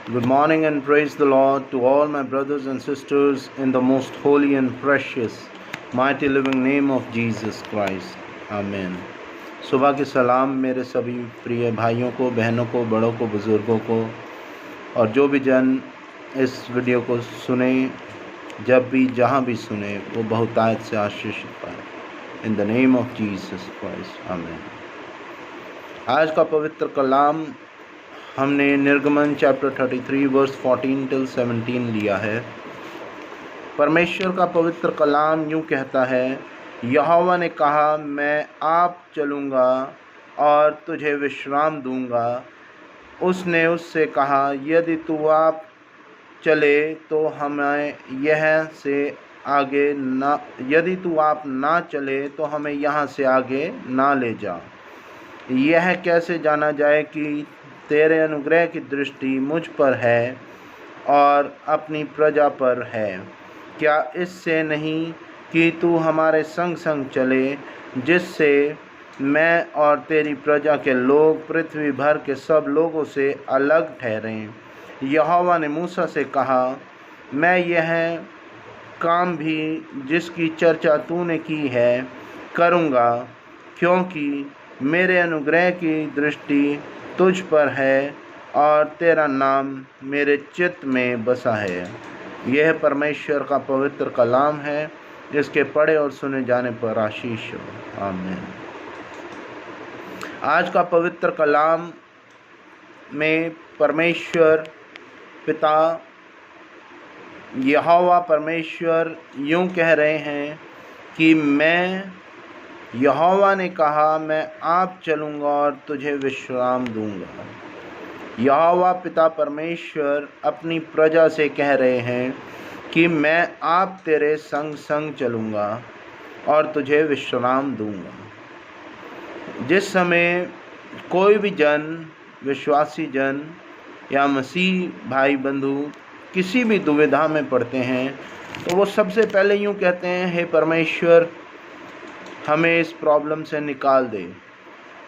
Good morning and praise the Lord to all my brothers and sisters in the most holy and precious, mighty living name of Jesus Christ. Amen. सुबह के सलाम मेरे सभी प्रिय भाइयों को, बहनों को, बड़ों को, बुज़ुर्गों को और जो भी जन इस वीडियो को सुने, जब भी जहाँ भी सुने, वो बहुतायत से आशीषित पाए। In the name of Jesus Christ, आमीन। आज का पवित्र कलाम हमने निर्गमन चैप्टर 33 वर्स 14 till 17 लिया है। परमेश्वर का पवित्र कलाम यूँ कहता है, यहोवा ने कहा, मैं आप चलूँगा और तुझे विश्राम दूँगा। उसने उससे कहा, यदि तू आप चले तो हमें यह से आगे ना, यदि तू आप ना चले तो हमें यहाँ से आगे ना ले जा। यह कैसे जाना जाए कि तेरे अनुग्रह की दृष्टि मुझ पर है और अपनी प्रजा पर है? क्या इससे नहीं कि तू हमारे संग संग चले, जिससे मैं और तेरी प्रजा के लोग पृथ्वी भर के सब लोगों से अलग ठहरें? यहोवा ने मूसा से कहा, मैं यह काम भी जिसकी चर्चा तूने की है करूँगा, क्योंकि मेरे अनुग्रह की दृष्टि तुझ पर है और तेरा नाम मेरे चित्त में बसा है। यह परमेश्वर का पवित्र कलाम है। इसके पढ़े और सुने जाने पर आशीष हो। आमीन। आज का पवित्र कलाम में परमेश्वर पिता यहोवा परमेश्वर यूँ कह रहे हैं कि मैं, यहोवा ने कहा, मैं आप चलूँगा और तुझे विश्राम दूँगा। यहोवा पिता परमेश्वर अपनी प्रजा से कह रहे हैं कि मैं आप तेरे संग संग चलूँगा और तुझे विश्राम दूँगा। जिस समय कोई भी जन, विश्वासी जन या मसीह भाई बंधु किसी भी दुविधा में पड़ते हैं तो वो सबसे पहले यूँ कहते हैं, हे परमेश्वर, हमें इस प्रॉब्लम से निकाल दे।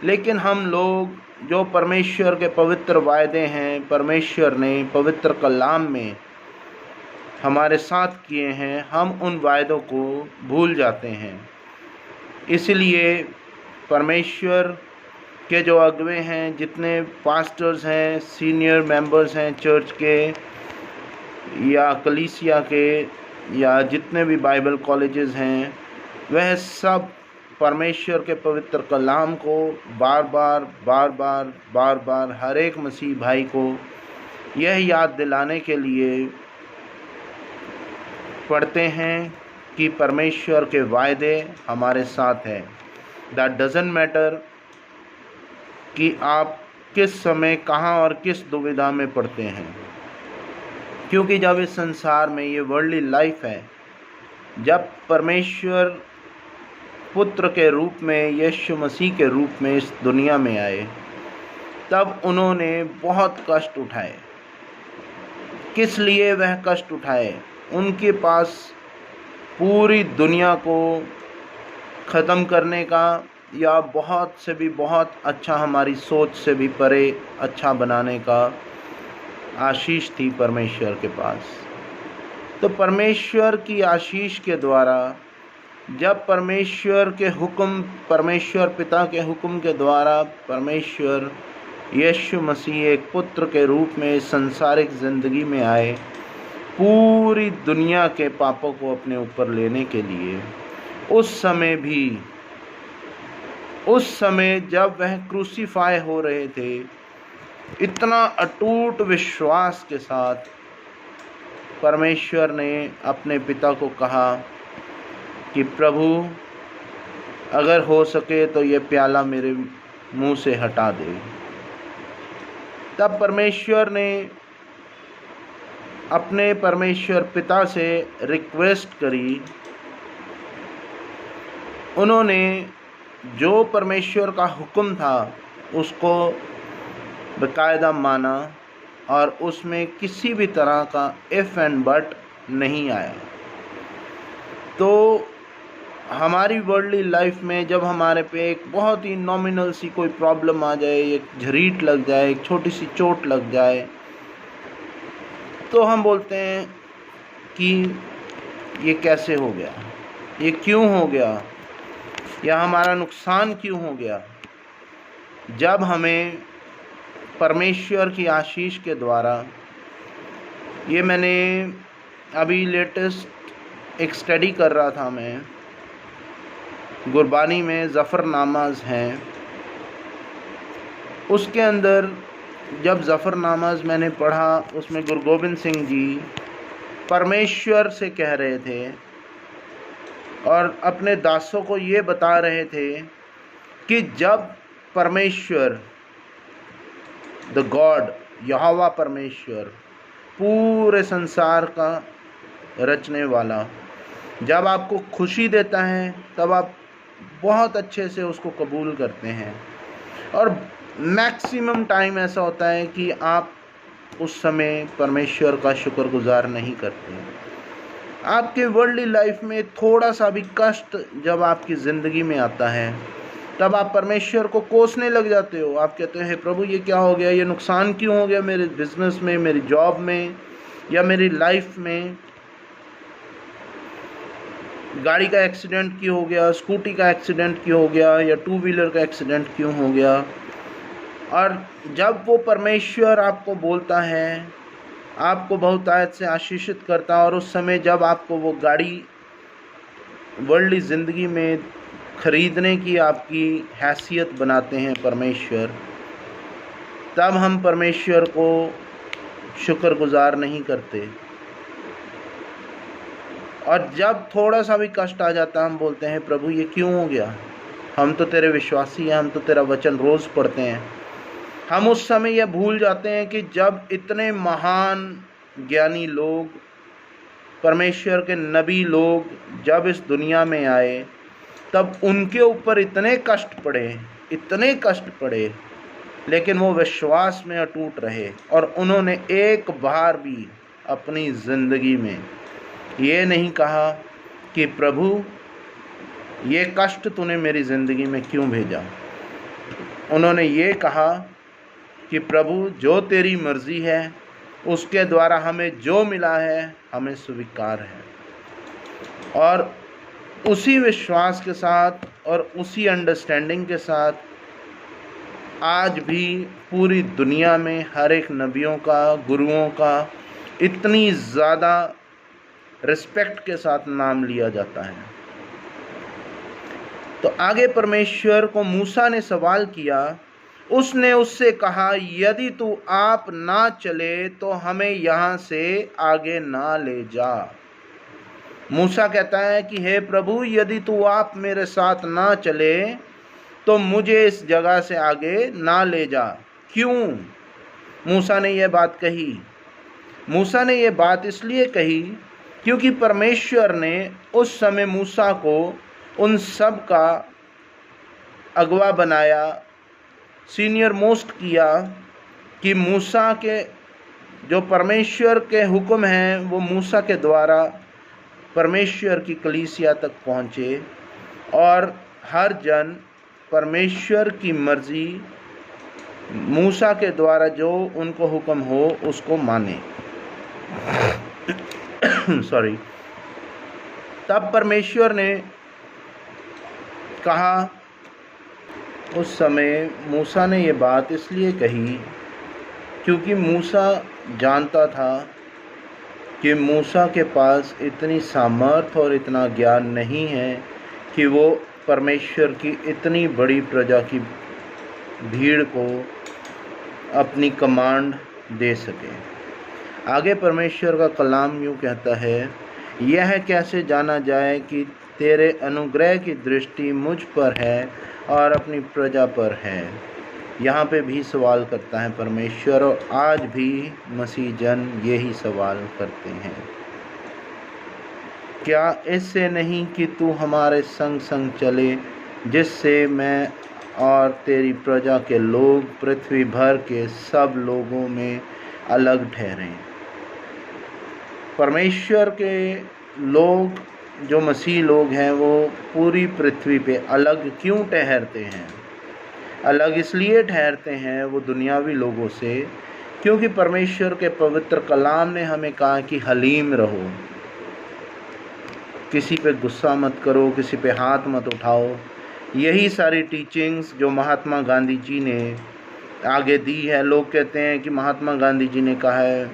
लेकिन हम लोग जो परमेश्वर के पवित्र वायदे हैं, परमेश्वर ने पवित्र कलाम में हमारे साथ किए हैं, हम उन वायदों को भूल जाते हैं। इसलिए परमेश्वर के जो अगुवे हैं, जितने पास्टर्स हैं, सीनियर मेंबर्स हैं चर्च के या कलीसिया के या जितने भी बाइबल कॉलेजेस हैं, वह सब परमेश्वर के पवित्र कलाम को बार बार हर एक मसीह भाई को यह याद दिलाने के लिए पढ़ते हैं कि परमेश्वर के वायदे हमारे साथ हैं। दैट डजंट मैटर कि आप किस समय, कहाँ और किस दुविधा में पड़ते हैं, क्योंकि जब इस संसार में, ये वर्ल्डली लाइफ है, जब परमेश्वर पुत्र के रूप में, यीशु मसीह के रूप में इस दुनिया में आए, तब उन्होंने बहुत कष्ट उठाए। किस लिए वह कष्ट उठाए? उनके पास पूरी दुनिया को ख़त्म करने का या बहुत से भी बहुत अच्छा, हमारी सोच से भी परे अच्छा बनाने का आशीष थी परमेश्वर के पास। तो परमेश्वर की आशीष के द्वारा, जब परमेश्वर के हुक्म, परमेश्वर पिता के हुक्म के द्वारा परमेश्वर यीशु मसीह एक पुत्र के रूप में संसारिक ज़िंदगी में आए, पूरी दुनिया के पापों को अपने ऊपर लेने के लिए, उस समय जब वह क्रूसीफाई हो रहे थे, इतना अटूट विश्वास के साथ परमेश्वर ने अपने पिता को कहा कि प्रभु, अगर हो सके तो ये प्याला मेरे मुंह से हटा दे। तब परमेश्वर ने अपने परमेश्वर पिता से रिक्वेस्ट करी। उन्होंने जो परमेश्वर का हुक्म था उसको बाकायदा माना और उसमें किसी भी तरह का इफ़ एंड बट नहीं आया। तो हमारी वर्ल्डली लाइफ में जब हमारे पे एक बहुत ही नॉमिनल सी कोई प्रॉब्लम आ जाए, एक झरीट लग जाए, एक छोटी सी चोट लग जाए, तो हम बोलते हैं कि ये कैसे हो गया, ये क्यों हो गया, या हमारा नुकसान क्यों हो गया। जब हमें परमेश्वर की आशीष के द्वारा, ये मैंने अभी लेटेस्ट एक स्टडी कर रहा था मैं, गुरबानी में ज़फ़रनामाज़ हैं, उसके अंदर जब ज़फ़रनामाज़ मैंने पढ़ा, उसमें गुरु गोबिंद सिंह जी परमेश्वर से कह रहे थे और अपने दासों को ये बता रहे थे कि जब परमेश्वर, द गॉड, यहोवा परमेश्वर, पूरे संसार का रचने वाला, जब आपको खुशी देता है तब आप बहुत अच्छे से उसको कबूल करते हैं, और मैक्सिमम टाइम ऐसा होता है कि आप उस समय परमेश्वर का शुक्रगुजार नहीं करते। आपके वर्ल्डली लाइफ में थोड़ा सा भी कष्ट जब आपकी ज़िंदगी में आता है, तब आप परमेश्वर को कोसने लग जाते हो। आप कहते हैं, हे प्रभु ये क्या हो गया, ये नुकसान क्यों हो गया मेरे बिजनेस में, मेरी जॉब में, या मेरी लाइफ में। गाड़ी का एक्सीडेंट क्यों हो गया, स्कूटी का एक्सीडेंट क्यों हो गया, या टू व्हीलर का एक्सीडेंट क्यों हो गया। और जब वो परमेश्वर आपको बोलता है, आपको बहुत आयत से आशीषित करता है, और उस समय जब आपको वो गाड़ी वर्ल्डली ज़िंदगी में खरीदने की आपकी हैसियत बनाते हैं परमेश्वर, तब हम परमेश्वर को शुक्रगुजार नहीं करते। और जब थोड़ा सा भी कष्ट आ जाता है, हम बोलते हैं, प्रभु ये क्यों हो गया, हम तो तेरे विश्वासी हैं, हम तो तेरा वचन रोज़ पढ़ते हैं। हम उस समय यह भूल जाते हैं कि जब इतने महान ज्ञानी लोग, परमेश्वर के नबी लोग जब इस दुनिया में आए, तब उनके ऊपर इतने कष्ट पड़े, लेकिन वो विश्वास में अटूट रहे, और उन्होंने एक बार भी अपनी ज़िंदगी में ये नहीं कहा कि प्रभु ये कष्ट तूने मेरी ज़िंदगी में क्यों भेजा। उन्होंने ये कहा कि प्रभु जो तेरी मर्ज़ी है, उसके द्वारा हमें जो मिला है हमें स्वीकार है। और उसी विश्वास के साथ और उसी अंडरस्टैंडिंग के साथ आज भी पूरी दुनिया में हर एक नबियों का, गुरुओं का इतनी ज़्यादा रिस्पेक्ट के साथ नाम लिया जाता है। तो आगे परमेश्वर को मूसा ने सवाल किया, उसने उससे कहा, यदि तू आप ना चले तो हमें यहाँ से आगे ना ले जा। मूसा कहता है कि हे प्रभु, यदि तू आप मेरे साथ ना चले तो मुझे इस जगह से आगे ना ले जा। क्यों मूसा ने यह बात कही? मूसा ने यह बात इसलिए कही क्योंकि परमेश्वर ने उस समय मूसा को उन सब का अगवा बनाया, सीनियर मोस्ट किया, कि मूसा के जो परमेश्वर के हुक्म हैं वो मूसा के द्वारा परमेश्वर की कलीसिया तक पहुँचे, और हर जन परमेश्वर की मर्ज़ी मूसा के द्वारा जो उनको हुक्म हो उसको माने। सॉरी। तब परमेश्वर ने कहा, उस समय मूसा ने ये बात इसलिए कही क्योंकि मूसा जानता था कि मूसा के पास इतनी सामर्थ और इतना ज्ञान नहीं है कि वो परमेश्वर की इतनी बड़ी प्रजा की भीड़ को अपनी कमांड दे सके। आगे परमेश्वर का कलाम यूँ कहता है, यह कैसे जाना जाए कि तेरे अनुग्रह की दृष्टि मुझ पर है और अपनी प्रजा पर है। यहाँ पे भी सवाल करता है परमेश्वर, और आज भी मसीह जन यही सवाल करते हैं, क्या इससे नहीं कि तू हमारे संग संग चले, जिससे मैं और तेरी प्रजा के लोग पृथ्वी भर के सब लोगों में अलग ठहरें। परमेश्वर के लोग, जो मसीह लोग हैं, वो पूरी पृथ्वी पे अलग क्यों ठहरते हैं? अलग इसलिए ठहरते हैं वो दुनियावी लोगों से क्योंकि परमेश्वर के पवित्र कलाम ने हमें कहा कि हलीम रहो, किसी पे गुस्सा मत करो, किसी पे हाथ मत उठाओ। यही सारी टीचिंग्स जो महात्मा गांधी जी ने आगे दी है। लोग कहते हैं कि महात्मा गांधी जी ने कहा है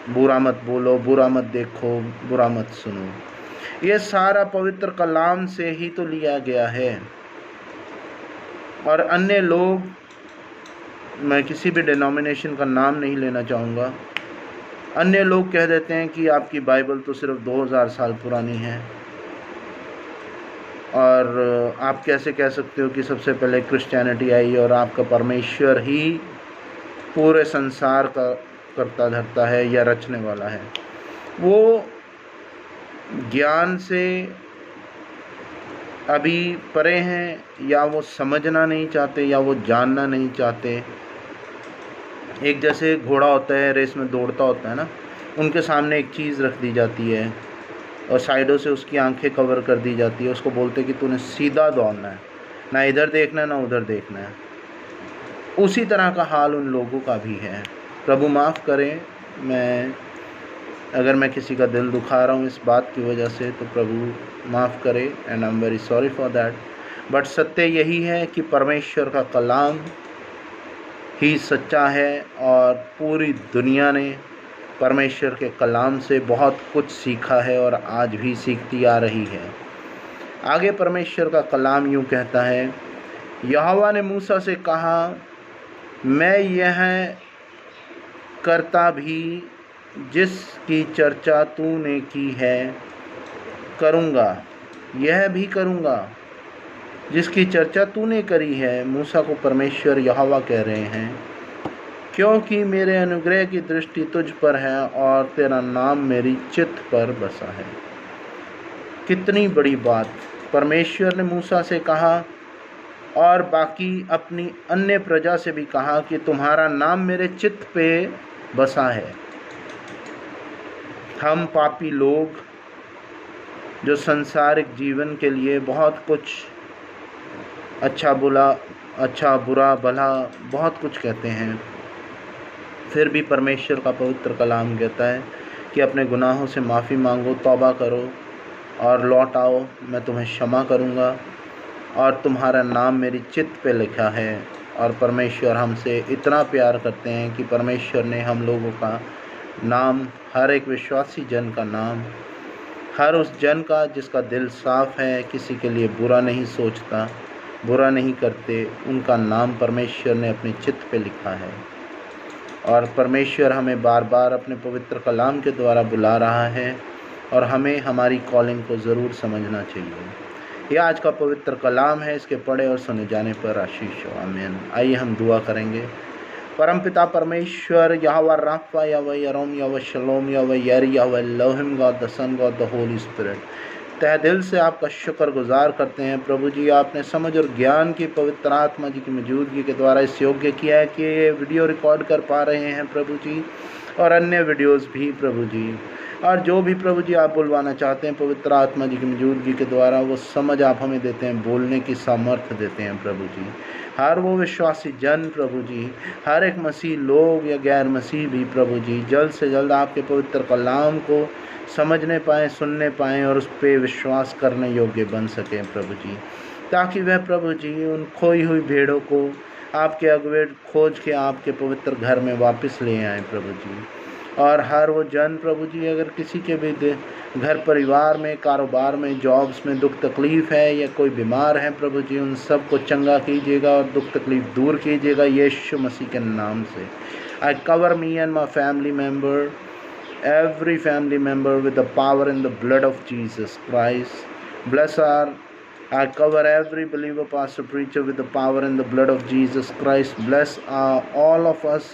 बुरा मत बोलो, बुरा मत देखो, बुरा मत सुनो। ये सारा पवित्र कलाम से ही तो लिया गया है। और अन्य लोग, मैं किसी भी डिनोमिनेशन का नाम नहीं लेना चाहूँगा, अन्य लोग कह देते हैं कि आपकी बाइबल तो सिर्फ 2000 साल पुरानी है, और आप कैसे कह सकते हो कि सबसे पहले क्रिश्चियनिटी आई और आपका परमेश्वर ही पूरे संसार का करता धरता है या रचने वाला है। वो ज्ञान से अभी परे हैं, या वो समझना नहीं चाहते, या वो जानना नहीं चाहते। एक जैसे घोड़ा होता है, रेस में दौड़ता होता है ना, उनके सामने एक चीज़ रख दी जाती है और साइडों से उसकी आंखें कवर कर दी जाती है। उसको बोलते कि तूने सीधा दौड़ना है, ना इधर देखना है ना उधर देखना है। उसी तरह का हाल उन लोगों का भी है। प्रभु माफ़ करें, अगर मैं किसी का दिल दुखा रहा हूँ इस बात की वजह से, तो प्रभु माफ़ करे, and I am very sorry for that. But सत्य यही है कि परमेश्वर का कलाम ही सच्चा है, और पूरी दुनिया ने परमेश्वर के कलाम से बहुत कुछ सीखा है और आज भी सीखती आ रही है। आगे परमेश्वर का कलाम यूँ कहता है, यहोवा ने मूसा से कहा, मैं यह करता भी जिसकी चर्चा तूने की है करूँगा, यह भी करूँगा जिसकी चर्चा तूने करी है। मूसा को परमेश्वर यहोवा कह रहे हैं, क्योंकि मेरे अनुग्रह की दृष्टि तुझ पर है और तेरा नाम मेरी चित्त पर बसा है। कितनी बड़ी बात! परमेश्वर ने मूसा से कहा और बाकी अपनी अन्य प्रजा से भी कहा कि तुम्हारा नाम मेरे चित्त पे बसा है। हम पापी लोग जो संसारिक जीवन के लिए बहुत कुछ अच्छा बुरा भला बहुत कुछ कहते हैं, फिर भी परमेश्वर का पवित्र कलाम कहता है कि अपने गुनाहों से माफ़ी मांगो, तौबा करो और लौट आओ, मैं तुम्हें क्षमा करूंगा और तुम्हारा नाम मेरी चित्त पे लिखा है। और परमेश्वर हमसे इतना प्यार करते हैं कि परमेश्वर ने हम लोगों का नाम, हर एक विश्वासी जन का नाम, हर उस जन का जिसका दिल साफ़ है, किसी के लिए बुरा नहीं सोचता, बुरा नहीं करते, उनका नाम परमेश्वर ने अपने चित्त पे लिखा है। और परमेश्वर हमें बार बार अपने पवित्र कलाम के द्वारा बुला रहा है, और हमें हमारी कॉलिंग को ज़रूर समझना चाहिए। यह आज का पवित्र कलाम है, इसके पढ़े और सुने जाने पर आशीष हो। आमीन। आइए हम दुआ करेंगे। परमपिता परमेश्वर, यहोवा राफा, यहोवा यरोम, Jehovah Shalom, Jehovah Jireh, Jehovah Elohim, God the Son, God the Holy Spirit, तहे दिल से आपका शुक्रगुजार करते हैं। प्रभु जी, आपने समझ और ज्ञान की पवित्र आत्मा जी की मौजूदगी के द्वारा इस योग्य किया है कि ये वीडियो रिकॉर्ड कर पा रहे हैं प्रभु जी, और अन्य वीडियोस भी प्रभु जी। और जो भी प्रभु जी आप बुलवाना चाहते हैं पवित्र आत्मा जी की मौजूदगी के द्वारा, वो समझ आप हमें देते हैं, बोलने की सामर्थ्य देते हैं प्रभु जी। हर वो विश्वासी जन प्रभु जी, हर एक मसीह लोग या गैर मसीह भी प्रभु जी, जल्द से जल्द आपके पवित्र कलाम को समझने पाएँ, सुनने पाएँ और उस पर विश्वास करने योग्य बन सकें प्रभु जी, ताकि वह प्रभु जी उन खोई हुई भेड़ों को आपके अगुवे खोज के आपके पवित्र घर में वापस ले आएँ प्रभु जी। और हर वो जन प्रभु जी, अगर किसी के भी घर परिवार में, कारोबार में, जॉब्स में दुख तकलीफ़ है या कोई बीमार है प्रभु जी, उन सब को चंगा कीजिएगा और दुख तकलीफ़ दूर कीजिएगा यीशु मसीह के नाम से। I cover me and my family member, every family member with the power and the blood of Jesus Christ. Bless our, I cover every believer, pastor, preacher with the power and the blood of Jesus Christ. Bless all of us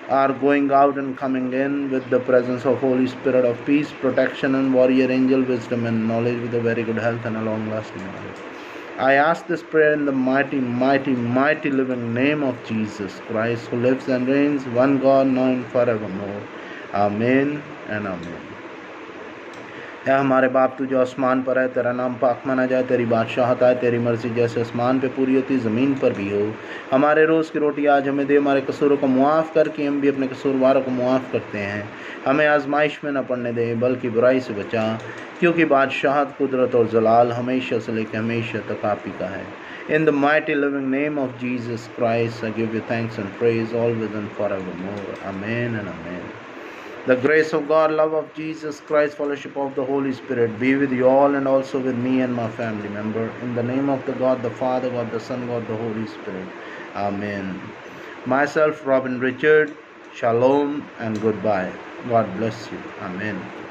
are going out and coming in with the presence of Holy Spirit of peace, protection and warrior angel wisdom and knowledge, with a very good health and a long lasting life. I ask this prayer in the mighty, mighty, mighty living name of Jesus Christ, who lives and reigns, one God, now and forevermore. Amen and amen. है हमारे बाप तू जो आसमान पर है, तेरा नाम पाक माना जाए, तेरी बादशाहत आए, तेरी मर्जी जैसे आसमान पे पूरी होती ज़मीन पर भी हो। हमारे रोज़ की रोटी आज हमें दे, हमारे कसूरों को मुआफ़ करके हम भी अपने कसूरवारों को मुआफ़ करते हैं। हमें आजमाइश में न पड़ने दे, बल्कि बुराई से बचा, क्योंकि बादशाहत, कुदरत और जलाल हमेशा से लेकर हमेशा तक आप ही का है। In the mighty living name of Jesus Christ, I give you thanks and praise always and forevermore. Amen and amen. The grace of God, love of Jesus Christ, fellowship of the Holy Spirit be with you all and also with me and my family member. In the name of the God, the Father, God, the Son, God, the Holy Spirit. Amen. Myself, Robin Richard, Shalom and goodbye. God bless you. Amen.